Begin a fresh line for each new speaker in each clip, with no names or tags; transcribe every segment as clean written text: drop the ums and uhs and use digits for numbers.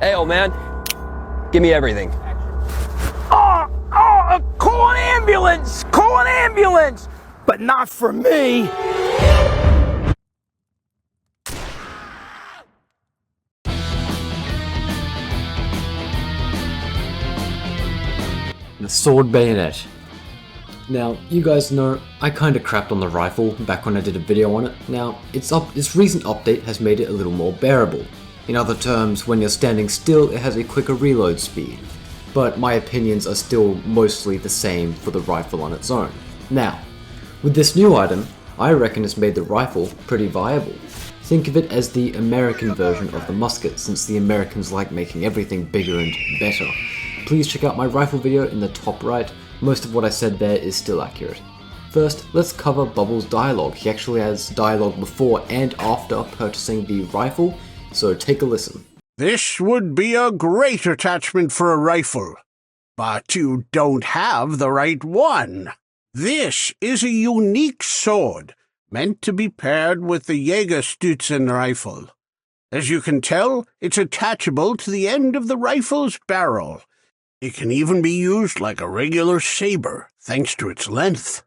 Hey, old man, give me everything.
Call an ambulance! Call an ambulance! But not for me!
The sword bayonet. Now, you guys know I kinda crapped on the rifle back when I did a video on it. Now, its recent update has made it a little more bearable. In other terms, when you're standing still, it has a quicker reload speed. But my opinions are still mostly the same for the rifle on its own. Now, with this new item, I reckon it's made the rifle pretty viable. Think of it as the American version of the musket, since the Americans like making everything bigger and better. Please check out my rifle video in the top right. Most of what I said there is still accurate. First, let's cover Bubble's dialogue. He actually has dialogue before and after purchasing the rifle, so take a listen.
This would be a great attachment for a rifle, but you don't have the right one. This is a unique sword, meant to be paired with the Jägerstützen rifle. As you can tell, it's attachable to the end of the rifle's barrel. It can even be used like a regular saber, thanks to its length.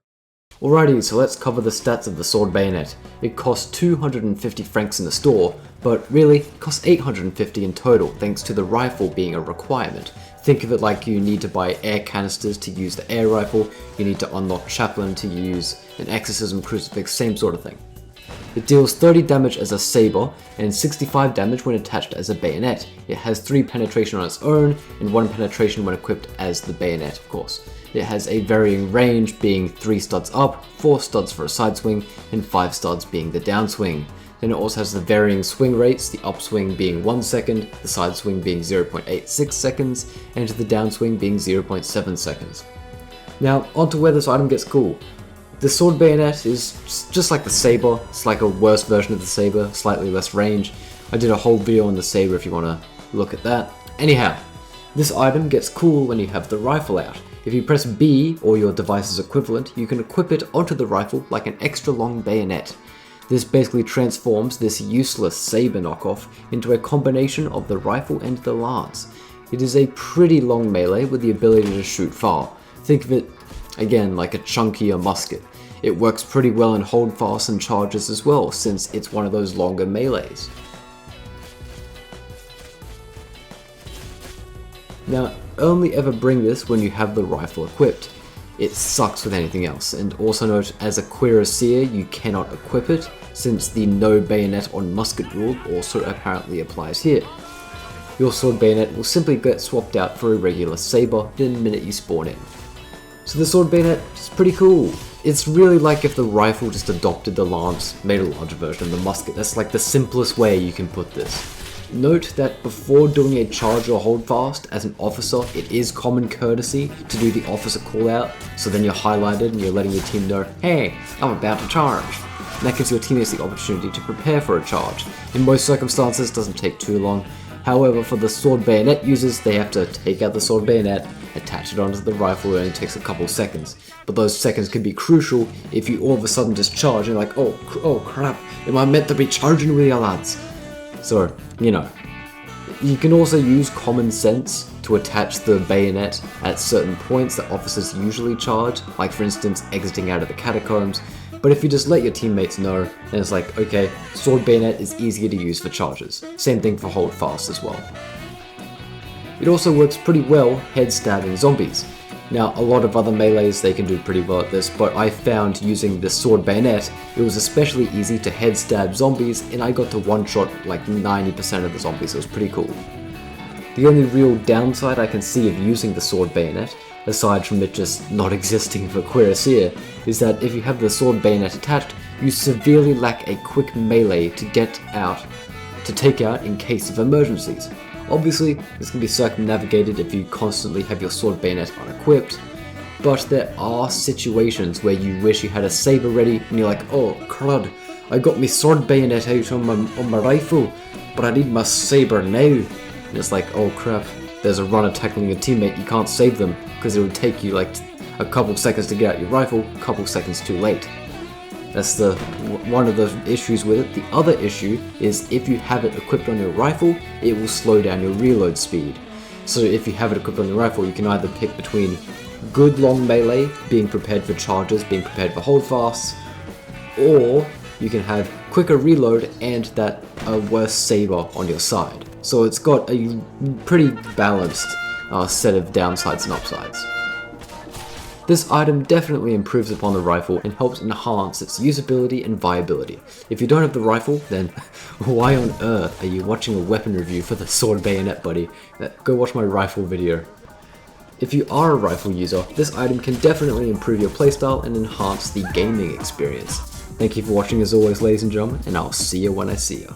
Alrighty, so let's cover the stats of the sword bayonet. It costs 250 francs in the store, but really, it costs 850 in total, thanks to the rifle being a requirement. Think of it like you need to buy air canisters to use the air rifle, you need to unlock Chaplain to use an exorcism crucifix, same sort of thing. It deals 30 damage as a saber, and 65 damage when attached as a bayonet. It has 3 penetration on its own, and 1 penetration when equipped as the bayonet, of course. It has a varying range, being 3 studs up, 4 studs for a side swing, and 5 studs being the downswing. Then it also has the varying swing rates, the upswing being 1 second, the side swing being 0.86 seconds, and the downswing being 0.7 seconds. Now, onto where this item gets cool. The sword bayonet is just like the saber. It's like a worse version of the saber, slightly less range. I did a whole video on the saber if you want to look at that. Anyhow, this item gets cool when you have the rifle out. If you press B, or your device's equivalent, you can equip it onto the rifle like an extra long bayonet. This basically transforms this useless saber knockoff into a combination of the rifle and the lance. It is a pretty long melee with the ability to shoot far. Think of it, again, like a chunkier musket. It works pretty well in holdfast and charges as well, since it's one of those longer melees. Now, only ever bring this when you have the rifle equipped. It sucks with anything else, and also note, as a cuirassier you cannot equip it, since the no bayonet on musket rule also apparently applies here. Your sword bayonet will simply get swapped out for a regular saber the minute you spawn in. So the sword bayonet is pretty cool. It's really like if the rifle just adopted the lance, made a larger version of the musket. That's like the simplest way you can put this. Note that before doing a charge or hold fast, as an officer, it is common courtesy to do the officer call out, so then you're highlighted and you're letting your team know, hey, I'm about to charge. And that gives your teammates the opportunity to prepare for a charge. In most circumstances, it doesn't take too long. However, for the sword bayonet users, they have to take out the sword bayonet, attach it onto the rifle. It only takes a couple seconds. But those seconds can be crucial if you all of a sudden just charge and you're like, oh crap, am I meant to be charging with you lads? So, you know. You can also use common sense to attach the bayonet at certain points that officers usually charge, like for instance exiting out of the catacombs. But if you just let your teammates know, then it's like, okay, sword bayonet is easier to use for charges. Same thing for hold fast as well. It also works pretty well head stabbing zombies. Now, a lot of other melees, they can do pretty well at this, but I found using the sword bayonet, it was especially easy to head stab zombies, and I got to one-shot like 90% of the zombies. It was pretty cool. The only real downside I can see of using the sword bayonet, aside from it just not existing for cuirassier, is that if you have the sword bayonet attached, you severely lack a quick melee to take out in case of emergencies. Obviously, this can be circumnavigated if you constantly have your sword bayonet unequipped, but there are situations where you wish you had a saber ready and you're like, oh crud, I got my sword bayonet out on my rifle, but I need my saber now. And it's like, oh crap, there's a runner tackling your teammate, you can't save them, because it would take you like a couple seconds to get out your rifle, a couple seconds too late. That's one of the issues with it. The other issue is if you have it equipped on your rifle, it will slow down your reload speed. So if you have it equipped on your rifle, you can either pick between good long melee, being prepared for charges, being prepared for holdfasts, or you can have quicker reload and that worse saber on your side. So it's got a pretty balanced set of downsides and upsides. This item definitely improves upon the rifle and helps enhance its usability and viability. If you don't have the rifle, then why on earth are you watching a weapon review for the sword bayonet, buddy? Go watch my rifle video. If you are a rifle user, this item can definitely improve your playstyle and enhance the gaming experience. Thank you for watching as always, ladies and gentlemen, and I'll see you when I see you.